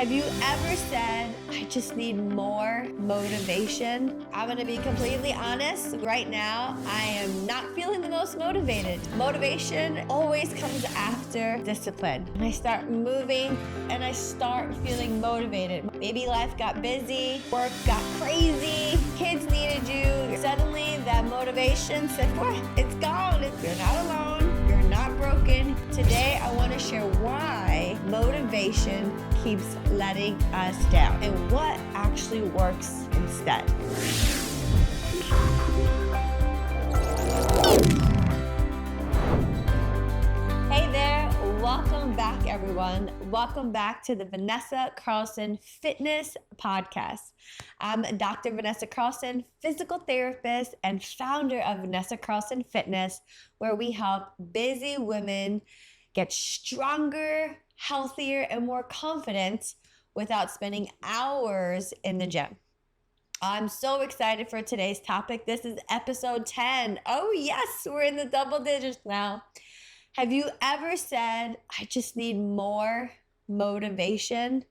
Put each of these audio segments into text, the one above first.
Have you ever said, I just need more motivation? I'm gonna be completely honest. Right now, I am not feeling the most motivated. Motivation always comes after discipline. And I start moving and I start feeling motivated. Maybe life got busy, work got crazy, kids needed you. Suddenly that motivation said, what? It's gone. You're not alone. You're not broken. Today, I wanna share why motivation keeps letting us down and what actually works instead. Hey there, welcome back everyone. Welcome back to the Vanessa Carlson Fitness Podcast. I'm Dr. Vanessa Carlson, physical therapist and founder of Vanessa Carlson Fitness, where we help busy women get stronger, healthier, and more confident without spending hours in the gym. I'm so excited for today's topic. This is episode 10. Oh yes, we're in the double digits now. Have you ever said, I just need more motivation?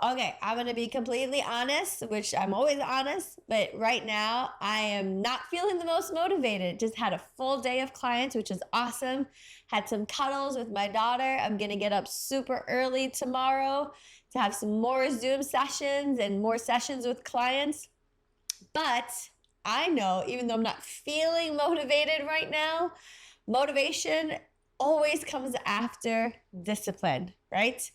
Okay, I'm going to be completely honest, which I'm always honest, but right now I am not feeling the most motivated. Just had a full day of clients, which is awesome. Had some cuddles with my daughter. I'm going to get up super early tomorrow to have some more Zoom sessions and more sessions with clients. But I know, even though I'm not feeling motivated right now, motivation always comes after discipline, right?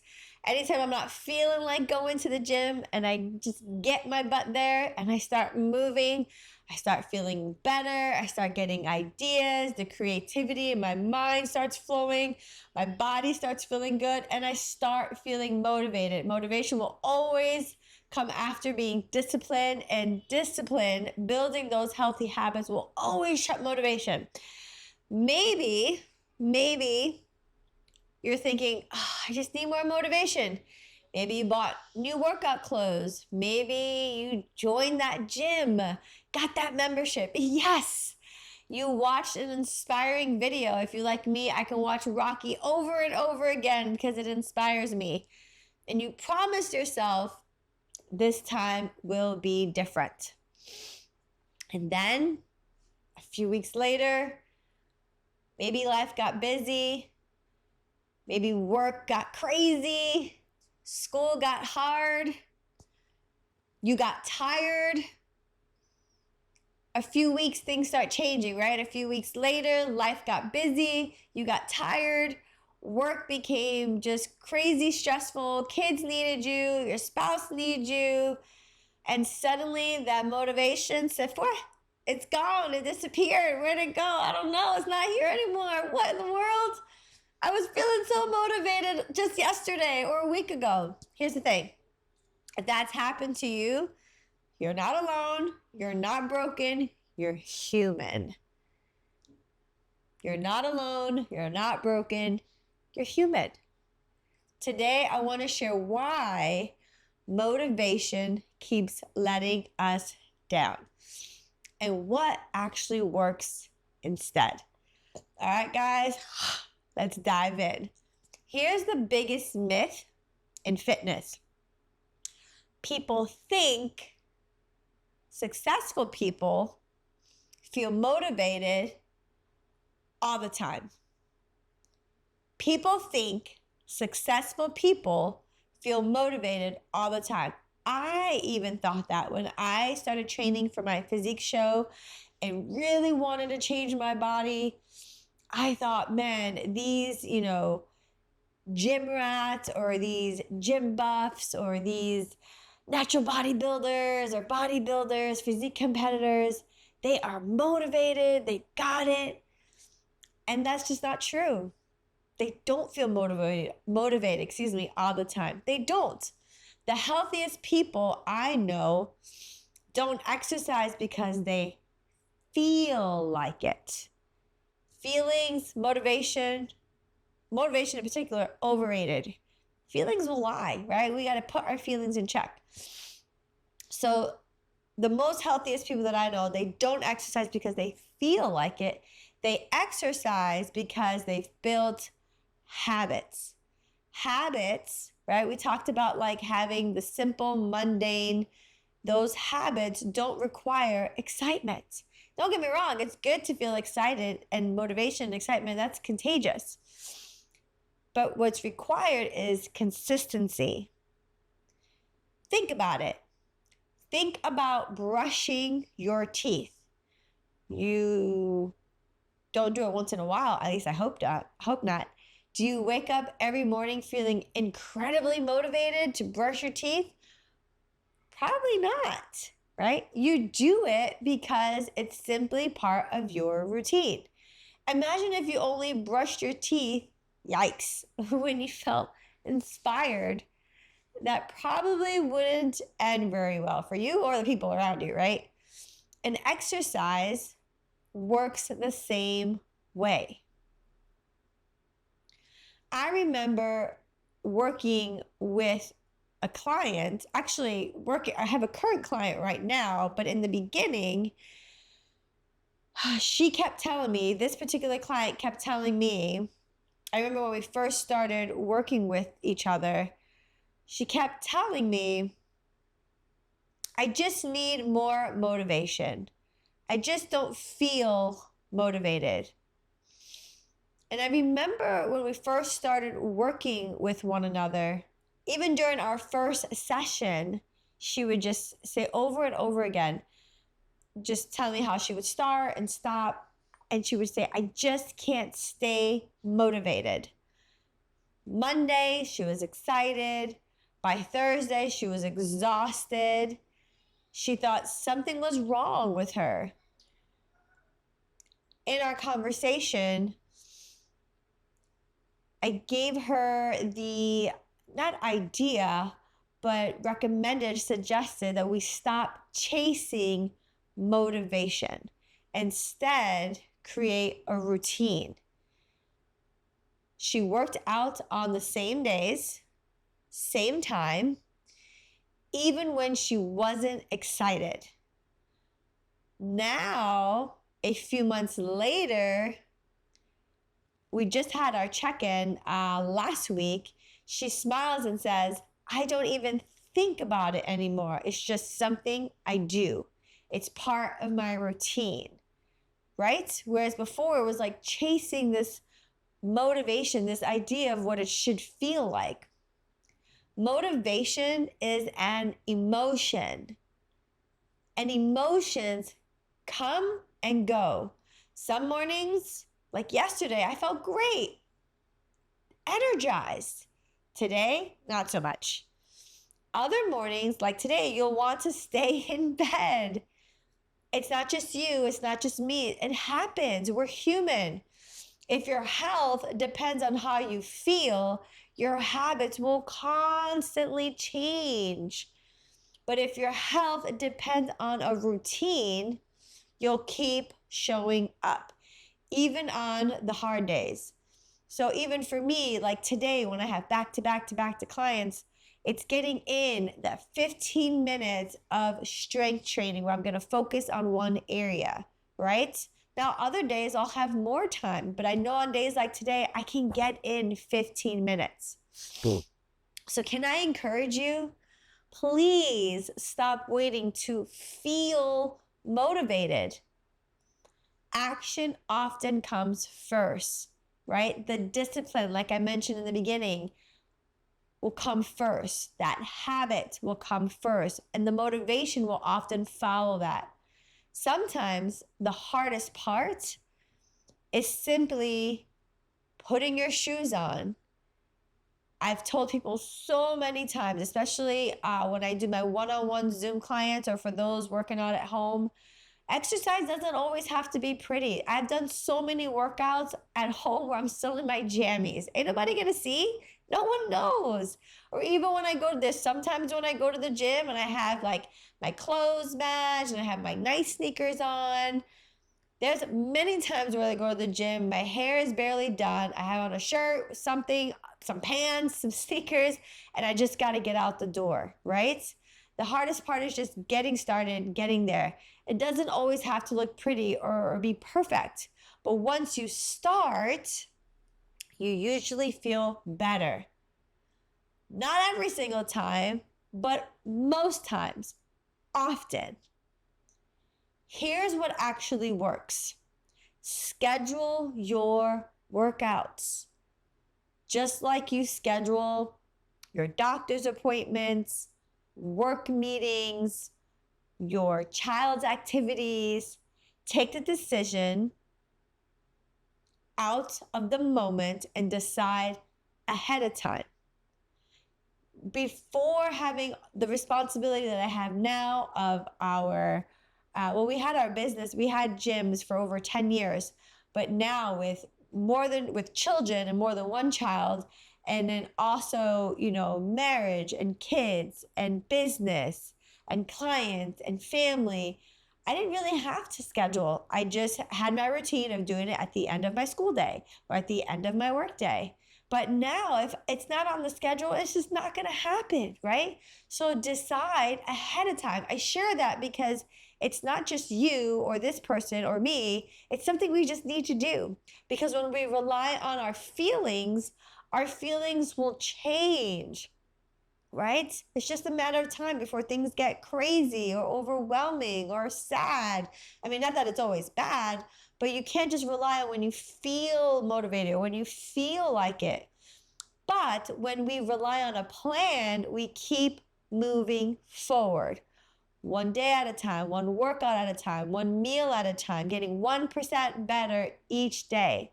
Anytime I'm not feeling like going to the gym and I just get my butt there and I start moving, I start feeling better. I start getting ideas. The creativity in my mind starts flowing. My body starts feeling good and I start feeling motivated. Motivation will always come after being disciplined, and discipline, building those healthy habits, will always shut motivation. Maybe you're thinking, oh, I just need more motivation. Maybe you bought new workout clothes. Maybe you joined that gym, got that membership. Yes, you watched an inspiring video. If you're like me, I can watch Rocky over and over again because it inspires me. And you promised yourself, this time will be different. And then a few weeks later, maybe life got busy. Maybe work got crazy, school got hard, you got tired. A few weeks, things start changing, right? A few weeks later, life got busy, you got tired, work became just crazy stressful, kids needed you, your spouse needed you, and suddenly that motivation said, what? It's gone, it disappeared, where'd it go? I don't know, it's not here anymore. What in the world? I was feeling so motivated just yesterday or a week ago. Here's the thing. If that's happened to you, you're not alone. You're not broken. You're human. You're not alone. You're not broken. You're human. Today, I want to share why motivation keeps letting us down and what actually works instead. All right, guys. Let's dive in. Here's the biggest myth in fitness. People think successful people feel motivated all the time. People think successful people feel motivated all the time. I even thought that when I started training for my physique show and really wanted to change my body. I thought, man, these, gym rats or these gym buffs or these natural bodybuilders or bodybuilders, physique competitors, they are motivated, they got it. And that's just not true. They don't feel motivated, all the time. They don't. The healthiest people I know don't exercise because they feel like it. Feelings, motivation in particular, overrated. Feelings will lie, right? We got to put our feelings in check. So the most healthiest people that I know, they don't exercise because they feel like it. They exercise because they've built habits. Habits right? We talked about like having the simple, mundane, those habits don't require excitement. Don't get me wrong, it's good to feel excited, and motivation and excitement, that's contagious. But what's required is consistency. Think about it. Think about brushing your teeth. You don't do it once in a while, at least I hope not. Do you wake up every morning feeling incredibly motivated to brush your teeth? Probably not, right? You do it because it's simply part of your routine. Imagine if you only brushed your teeth, yikes, when you felt inspired. That probably wouldn't end very well for you or the people around you, right? And exercise works the same way. I remember working with a client, I have a current client right now, but in the beginning, she kept telling me, this particular client kept telling me, I remember when we first started working with each other, she kept telling me, I just need more motivation. I just don't feel motivated. And I remember when we first started working with one another, even during our first session, she would just say over and over again, just tell me how she would start and stop. And she would say, I just can't stay motivated. Monday, she was excited. By Thursday, she was exhausted. She thought something was wrong with her. In our conversation, I gave her the, not idea, but suggested that we stop chasing motivation. Instead, create a routine. She worked out on the same days, same time, even when she wasn't excited. Now, a few months later, we just had our check-in last week. She smiles and says, I don't even think about it anymore. It's just something I do. It's part of my routine, right? Whereas before it was like chasing this motivation, this idea of what it should feel like. Motivation is an emotion, and emotions come and go. Some mornings, like yesterday, I felt great, energized. Today, not so much. Other mornings, like today, you'll want to stay in bed. It's not just you, it's not just me. It happens. We're human. If your health depends on how you feel, your habits will constantly change. But if your health depends on a routine, you'll keep showing up, even on the hard days. So even for me, like today, when I have back-to-back clients, it's getting in that 15 minutes of strength training where I'm going to focus on one area, right? Now, other days I'll have more time, but I know on days like today, I can get in 15 minutes. Cool. So can I encourage you? Please stop waiting to feel motivated. Action often comes first, right? The discipline, like I mentioned in the beginning, will come first. That habit will come first, and the motivation will often follow that. Sometimes the hardest part is simply putting your shoes on. I've told people so many times, especially when I do my one-on-one Zoom clients or for those working out at home, exercise doesn't always have to be pretty. I've done so many workouts at home where I'm still in my jammies. Ain't nobody gonna see? No one knows. Or even when I go to this, sometimes when I go to the gym and I have like my clothes matched and I have my nice sneakers on, there's many times where I go to the gym, my hair is barely done. I have on a shirt, something, some pants, some sneakers, and I just got to get out the door, right? The hardest part is just getting started, getting there. It doesn't always have to look pretty or be perfect. But once you start, you usually feel better. Not every single time, but most times, often. Here's what actually works. Schedule your workouts. Just like you schedule your doctor's appointments, work meetings, your child's activities, take the decision out of the moment and decide ahead of time. Before having the responsibility that I have now of our, we had our business, we had gyms for over 10 years, but now with children and more than one child, and then also, marriage and kids and business and clients and family, I didn't really have to schedule. I just had my routine of doing it at the end of my school day or at the end of my work day. But now, if it's not on the schedule, it's just not going to happen, right? So decide ahead of time. I share that because it's not just you or this person or me. It's something we just need to do. Because when we rely on our feelings will change, right? It's just a matter of time before things get crazy or overwhelming or sad. I mean, not that it's always bad, but you can't just rely on when you feel motivated or when you feel like it. But when we rely on a plan, we keep moving forward. One day at a time, one workout at a time, one meal at a time, getting 1% better each day.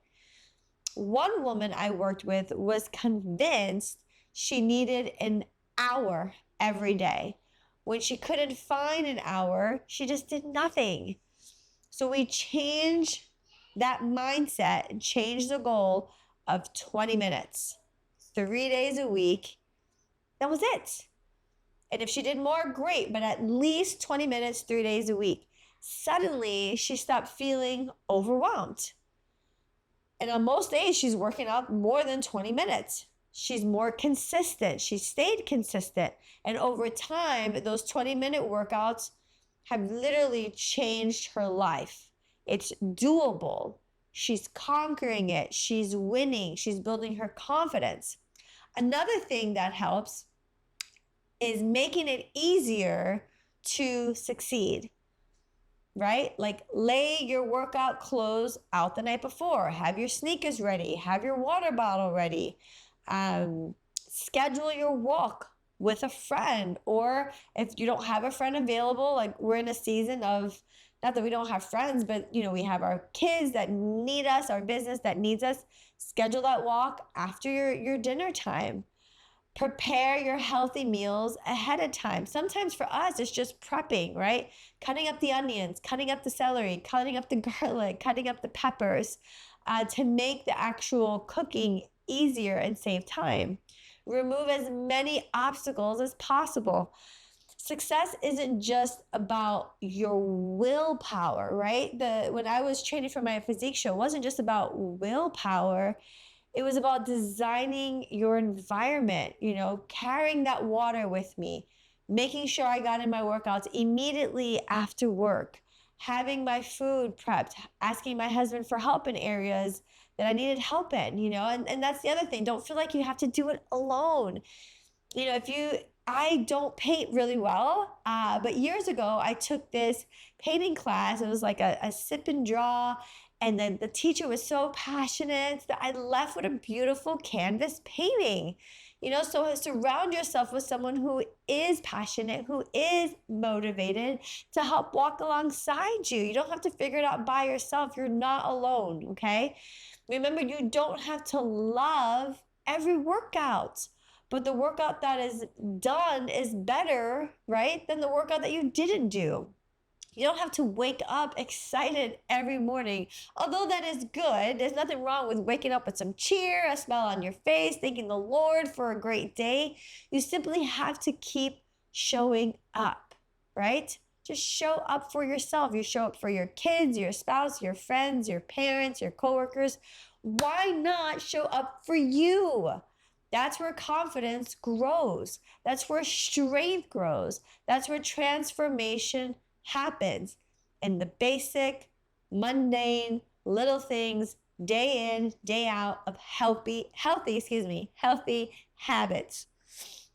One woman I worked with was convinced she needed an hour every day. When she couldn't find an hour, she just did nothing. So we changed that mindset and changed the goal of 20 minutes, 3 days a week. That was it. And if she did more, great, but at least 20 minutes, 3 days a week. Suddenly, she stopped feeling overwhelmed. And on most days, she's working out more than 20 minutes. She's more consistent. She stayed consistent. And over time, those 20-minute workouts have literally changed her life. It's doable. She's conquering it. She's winning. She's building her confidence. Another thing that helps is making it easier to succeed, right? Like lay your workout clothes out the night before, have your sneakers ready, have your water bottle ready, schedule your walk with a friend, or if you don't have a friend available, like we're in a season of, not that we don't have friends, but we have our kids that need us, our business that needs us. Schedule that walk after your dinner time. Prepare your healthy meals ahead of time. Sometimes for us, it's just prepping, right? Cutting up the onions, cutting up the celery, cutting up the garlic, cutting up the peppers to make the actual cooking easier and save time. Remove as many obstacles as possible. Success isn't just about your willpower, right? When I was training for my physique show, it wasn't just about willpower. It was about designing your environment, carrying that water with me, making sure I got in my workouts immediately after work, having my food prepped, asking my husband for help in areas that I needed help in, and that's the other thing. Don't feel like you have to do it alone. I don't paint really well, but years ago I took this painting class. It was like a sip and draw. And then the teacher was so passionate that I left with a beautiful canvas painting. So surround yourself with someone who is passionate, who is motivated to help walk alongside you. You don't have to figure it out by yourself. You're not alone, okay? Remember, you don't have to love every workout, but the workout that is done is better, right, than the workout that you didn't do. You don't have to wake up excited every morning. Although that is good, there's nothing wrong with waking up with some cheer, a smile on your face, thanking the Lord for a great day. You simply have to keep showing up, right? Just show up for yourself. You show up for your kids, your spouse, your friends, your parents, your coworkers. Why not show up for you? That's where confidence grows. That's where strength grows. That's where transformation happens in the basic, mundane, little things, day in, day out of healthy habits.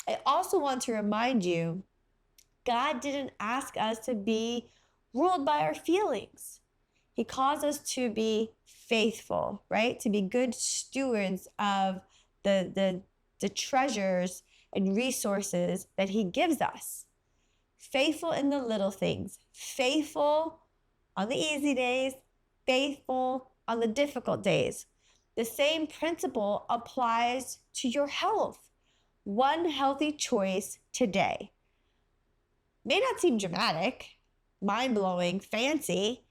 I also want to remind you, God didn't ask us to be ruled by our feelings. He calls us to be faithful, right? To be good stewards of the treasures and resources that he gives us. Faithful in the little things, faithful on the easy days, faithful on the difficult days. The same principle applies to your health. One healthy choice today. May not seem dramatic, mind-blowing, fancy,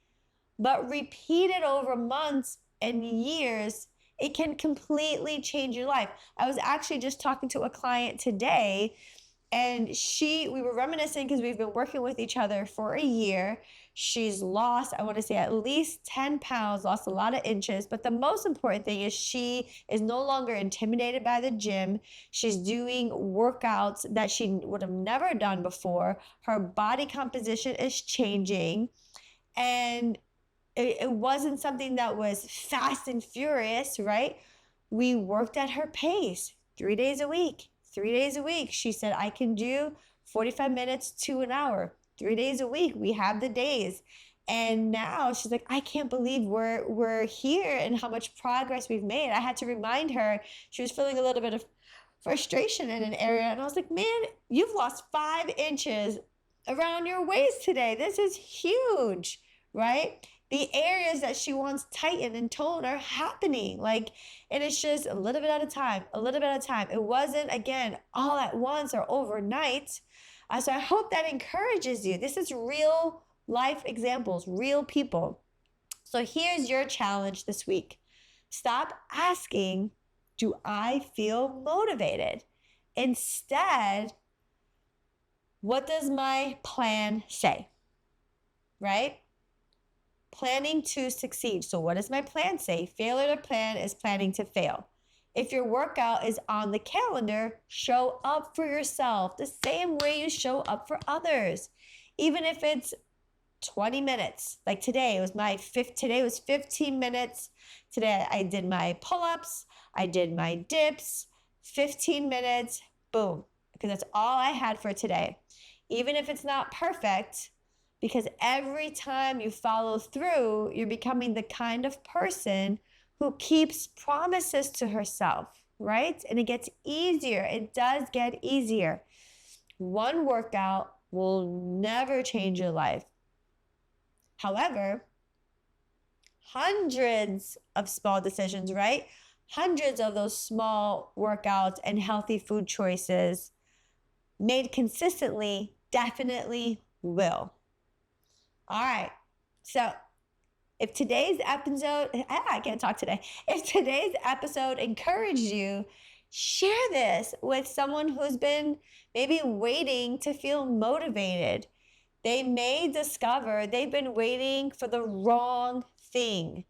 but repeated over months and years, it can completely change your life. I was actually just talking to a client today, and we were reminiscing because we've been working with each other for a year. She's lost, I want to say, at least 10 pounds, lost a lot of inches. But the most important thing is she is no longer intimidated by the gym. She's doing workouts that she would have never done before. Her body composition is changing. And it wasn't something that was fast and furious, right? We worked at her pace 3 days a week. 3 days a week. She said, I can do 45 minutes to an hour, 3 days a week. We have the days. And now she's like, I can't believe we're here and how much progress we've made. I had to remind her, she was feeling a little bit of frustration in an area. And I was like, man, you've lost 5 inches around your waist today. This is huge, right? The areas that she wants tightened and toned are happening. And it's just a little bit at a time, a little bit at a time. It wasn't, again, all at once or overnight. So I hope that encourages you. This is real life examples, real people. So here's your challenge this week. Stop asking, do I feel motivated? Instead, what does my plan say? Right? Planning to succeed. So what does my plan say? Failure to plan is planning to fail. If your workout is on the calendar, show up for yourself the same way you show up for others. Even if it's 20 minutes. Like today, today was 15 minutes. Today I did my pull-ups, I did my dips, 15 minutes, boom. Because that's all I had for today. Even if it's not perfect, because every time you follow through, you're becoming the kind of person who keeps promises to herself, right? And it gets easier. It does get easier. One workout will never change your life. However, hundreds of small decisions, right? Hundreds of those small workouts and healthy food choices made consistently definitely will. All right, so if today's episode, I can't talk today. If today's episode encouraged you, share this with someone who's been maybe waiting to feel motivated. They may discover they've been waiting for the wrong thing.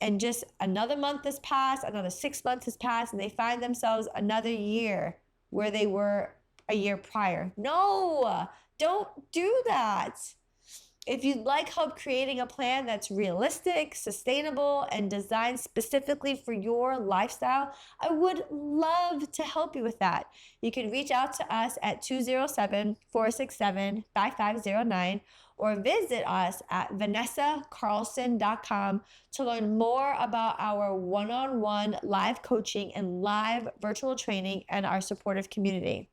And just another month has passed, another 6 months has passed, and they find themselves another year where they were a year prior. No, don't do that. If you'd like help creating a plan that's realistic, sustainable, and designed specifically for your lifestyle, I would love to help you with that. You can reach out to us at 207-467-5509 or visit us at vanessacarlson.com to learn more about our one-on-one live coaching and live virtual training and our supportive community.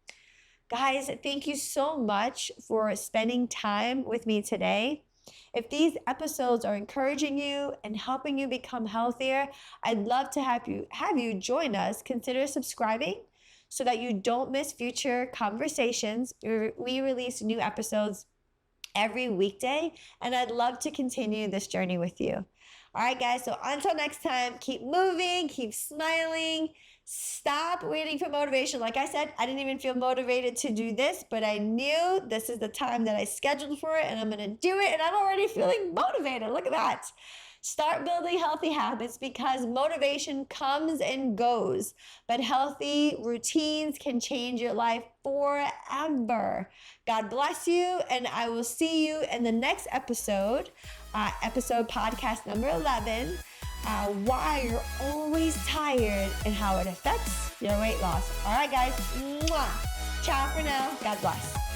Guys, thank you so much for spending time with me today. If these episodes are encouraging you and helping you become healthier, I'd love to have you join us. Consider subscribing so that you don't miss future conversations. We release new episodes every weekday, and I'd love to continue this journey with you. All right, guys, so until next time, keep moving, keep smiling. Stop waiting for motivation. Like I said, I didn't even feel motivated to do this, but I knew this is the time that I scheduled for it, and I'm going to do it, and I'm already feeling motivated. Look at that. Start building healthy habits because motivation comes and goes, but healthy routines can change your life forever. God bless you, and I will see you in the next episode podcast number 11. Why you're always tired and how it affects your weight loss. All right, guys. Mwah. Ciao for now. God bless.